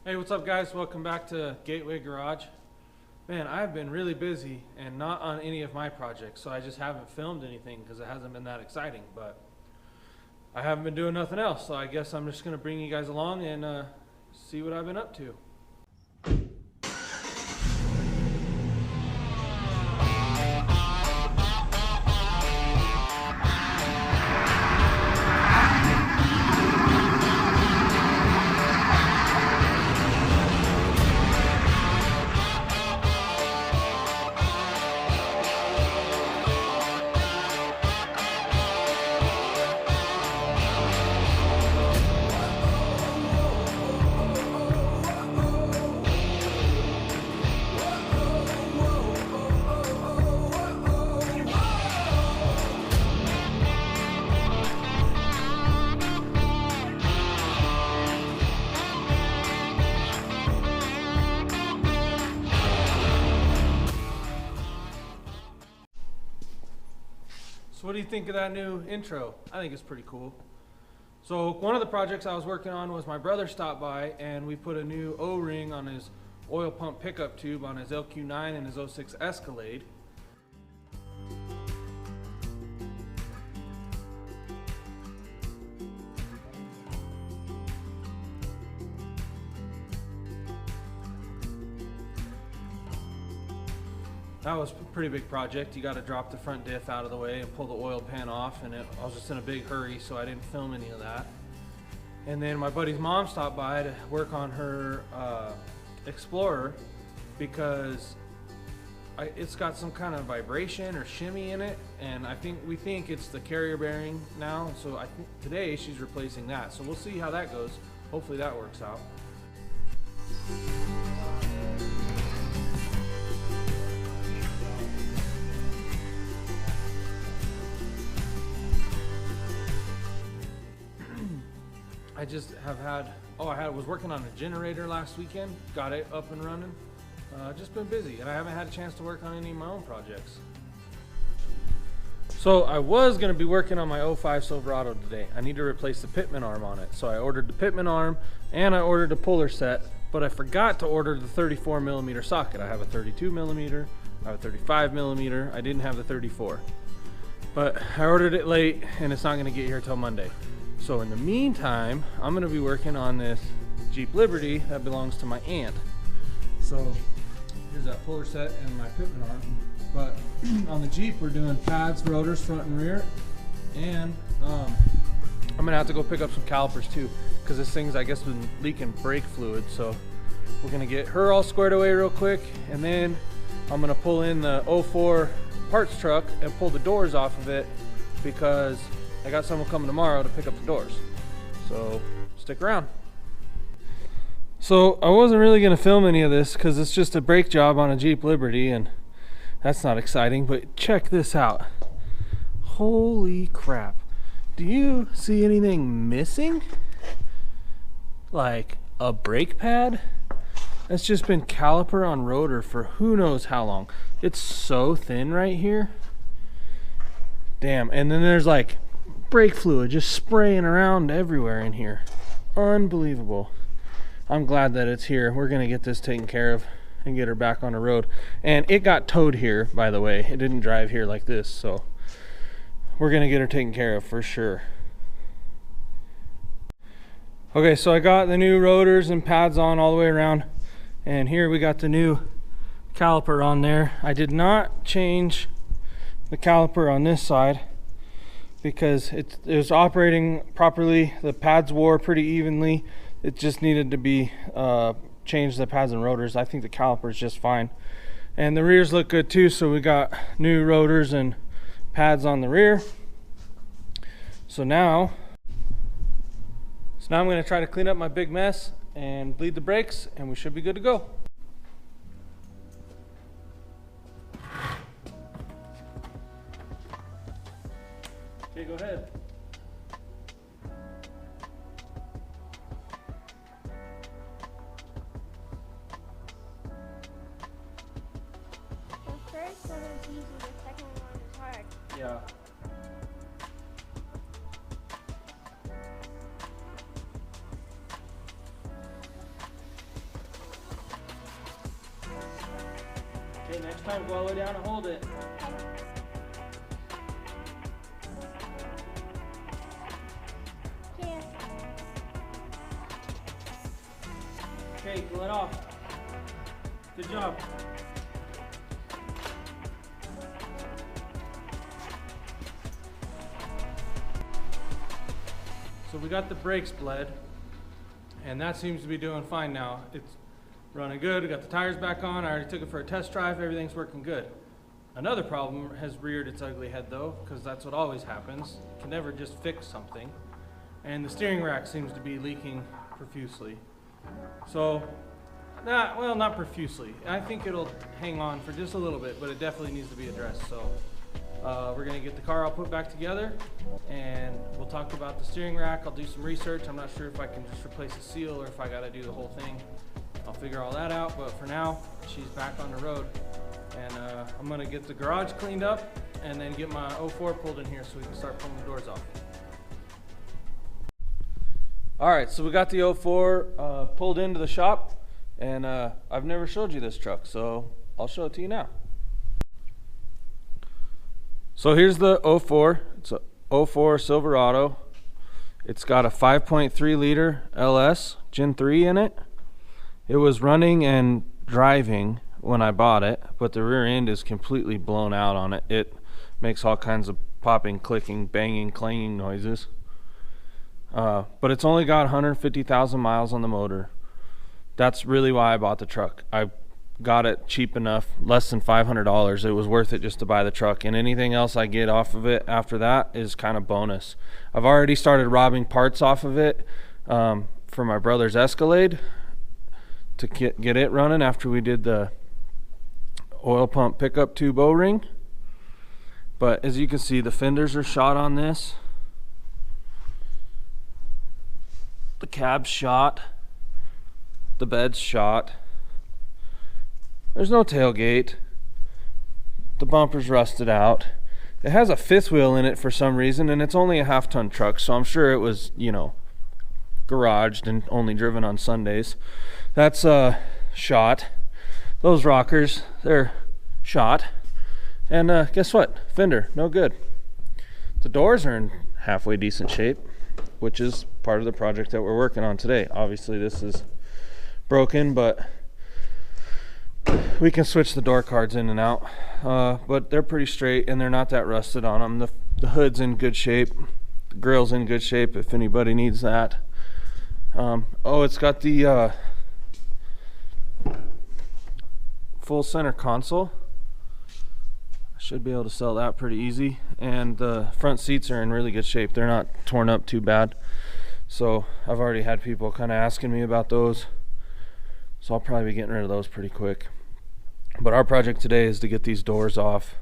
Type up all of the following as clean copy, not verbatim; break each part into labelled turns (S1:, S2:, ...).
S1: Hey, what's up guys? Welcome back to Gateway Garage. Man, I've been really busy and not on any of my projects, so I just haven't filmed anything because it hasn't been that exciting, but I haven't been doing nothing else, so I guess I'm just gonna bring you guys along and see what I've been up to. So what do you think of that new intro? I think it's pretty cool. So one of the projects I was working on was my brother stopped by and we put a new O-ring on his oil pump pickup tube on his LQ9 and his 06 Escalade. That was a pretty big project. You got to drop the front diff out of the way and pull the oil pan off, and I was just in a big hurry, so I didn't film any of that. And then my buddy's mom stopped by to work on her Explorer because it's got some kind of vibration or shimmy in it, and we think it's the carrier bearing now. So I think today she's replacing that. So we'll see how that goes. Hopefully that works out. I just have had, I was working on a generator last weekend, got it up and running. Just been busy, and I haven't had a chance to work on any of my own projects. So I was gonna be working on my 05 Silverado today. I need to replace the pitman arm on it. So I ordered the pitman arm and I ordered a puller set, but I forgot to order the 34 millimeter socket. I have a 32 millimeter, I have a 35 millimeter, I didn't have the 34. But I ordered it late and it's not gonna get here till Monday. So in the meantime, I'm gonna be working on this Jeep Liberty that belongs to my aunt. So here's that puller set and my pitman arm. But on the Jeep, we're doing pads, rotors, front and rear. And I'm gonna have to go pick up some calipers too, because this thing's, I guess, been leaking brake fluid. So we're gonna get her all squared away real quick. And then I'm gonna pull in the 04 parts truck and pull the doors off of it, because I got someone coming tomorrow to pick up the doors. So stick around. So I wasn't really gonna film any of this because it's just a brake job on a Jeep Liberty and that's not exciting, but check this out. Holy crap. Do you see anything missing? Like a brake pad? That's just been caliper on rotor for who knows how long. It's so thin right here. Damn, and then there's like brake fluid just spraying around everywhere in here. Unbelievable. I'm glad that it's here. We're gonna get this taken care of and get her back on the road. And it got towed here, by the way. It didn't drive here like this, so we're gonna get her taken care of for sure. Okay, so I got the new rotors and pads on all the way around, and here we got the new caliper on there. I did not change the caliper on this side because it was operating properly. The pads wore pretty evenly. It just needed to be changed, the pads and rotors. I think the caliper is just fine. And the rears look good too, so we got new rotors and pads on the rear. So now I'm gonna try to clean up my big mess and bleed the brakes, and we should be good to go. Okay, go ahead.
S2: The first one is easy, the second one is hard.
S1: Yeah. Hey, next time go all the way down and hold it.
S2: Here.
S1: Okay, pull it off. Good job. So we got the brakes bled, and that seems to be doing fine now. It's running good. We got the tires back on. I already took it for a test drive. Everything's working good. Another problem has reared its ugly head though, because that's what always happens. You can never just fix something. And the steering rack seems to be leaking profusely. So, not profusely. I think it'll hang on for just a little bit, but it definitely needs to be addressed. So we're gonna get the car all put back together, and we'll talk about the steering rack. I'll do some research. I'm not sure if I can just replace a seal or if I gotta do the whole thing. I'll figure all that out, but for now, she's back on the road. And I'm gonna get the garage cleaned up and then get my 04 pulled in here so we can start pulling the doors off. All right, so we got the 04 pulled into the shop, and I've never showed you this truck, so I'll show it to you now. So here's the 04. It's a 04 Silverado. It's got a 5.3 liter LS Gen 3 in it. It was running and driving when I bought it, but the rear end is completely blown out on it. It makes all kinds of popping, clicking, banging, clanging noises. But it's only got 150,000 miles on the motor. That's really why I bought the truck. I got it cheap enough, less than $500. It was worth it just to buy the truck, and anything else I get off of it after that is kind of bonus. I've already started robbing parts off of it for my brother's Escalade to get it running after we did the oil pump pickup tube O-ring. But as you can see, the fenders are shot on this. The cab's shot. The bed's shot. There's no tailgate. The bumper's rusted out. It has a fifth wheel in it for some reason, and it's only a half-ton truck, so I'm sure it was, garaged and only driven on Sundays. That's shot. Those rockers, they're shot. And guess what? Fender, no good. The doors are in halfway decent shape, which is part of the project that we're working on today. Obviously this is broken, but we can switch the door cards in and out. But they're pretty straight and they're not that rusted on them. The hood's in good shape. The grill's in good shape if anybody needs that. It's got the full center console. I should be able to sell that pretty easy, and the front seats are in really good shape. They're not torn up too bad, so I've already had people kind of asking me about those, so I'll probably be getting rid of those pretty quick. But our project today is to get these doors off,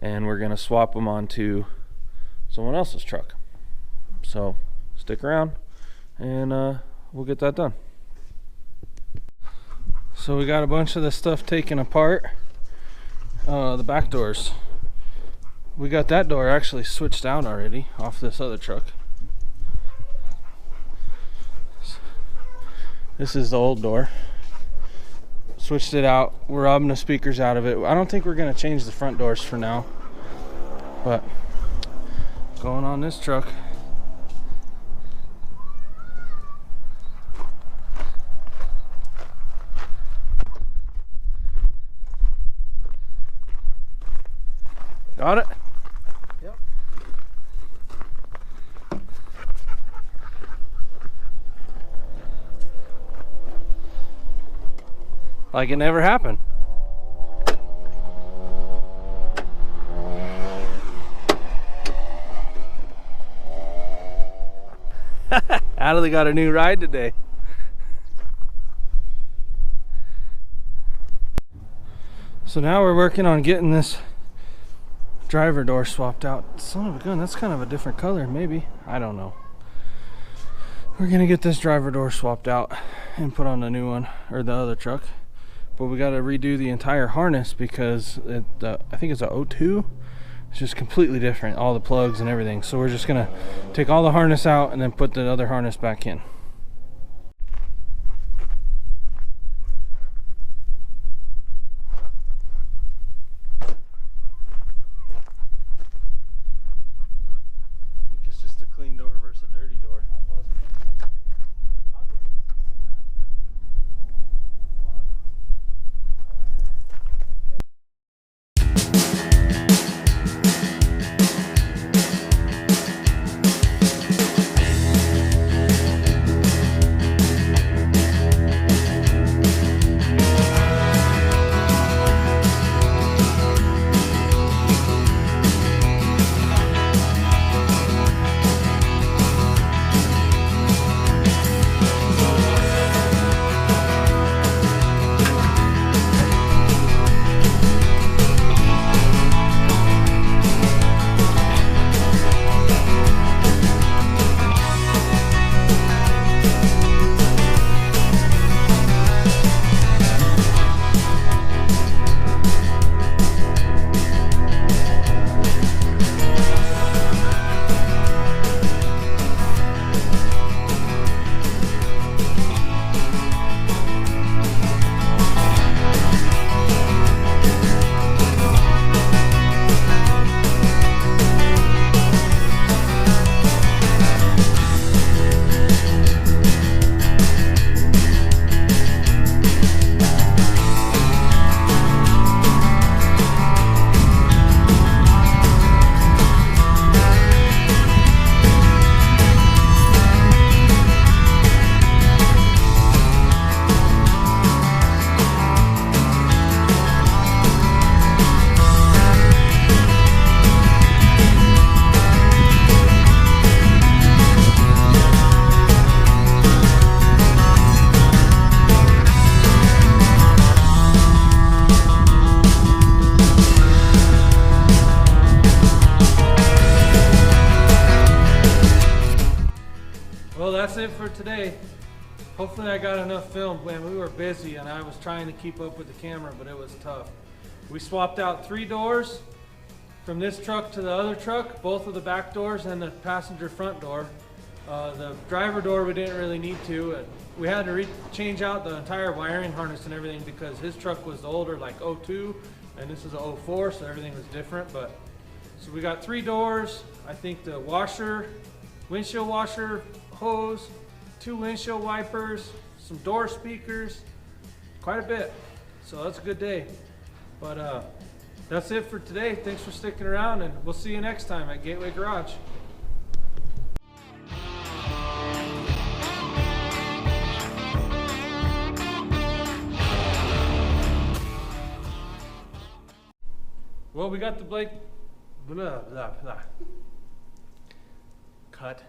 S1: and we're going to swap them onto someone else's truck. So stick around and we'll get that done. So we got a bunch of the stuff taken apart. The back doors, we got that door actually switched out already off this other truck. This is the old door. Switched it out. We're robbing the speakers out of it. I don't think we're going to change the front doors for now, but going on this truck. Got it? Yep. Like it never happened. Adley got a new ride today. So now we're working on getting this driver door swapped out. Son of a gun, that's kind of a different color, maybe. I don't know. We're gonna get this driver door swapped out and put on the new one, or the other truck. But we gotta redo the entire harness because I think it's a 02. It's just completely different, all the plugs and everything. So we're just gonna take all the harness out and then put the other harness back in. it for today. Hopefully I got enough film. Man, we were busy and I was trying to keep up with the camera, but it was tough. We swapped out 3 doors from this truck to the other truck, both of the back doors and the passenger front door. The driver door we didn't really need to. We had to change out the entire wiring harness and everything because his truck was the older, like 02, and this is a 04, so everything was different. But so we got 3 doors. I think the washer, windshield washer hose, 2 windshield wipers, some door speakers, quite a bit. So that's a good day. But that's it for today. Thanks for sticking around, and we'll see you next time at Gateway Garage. Well, we got the Blake. Blah, blah, blah. Cut.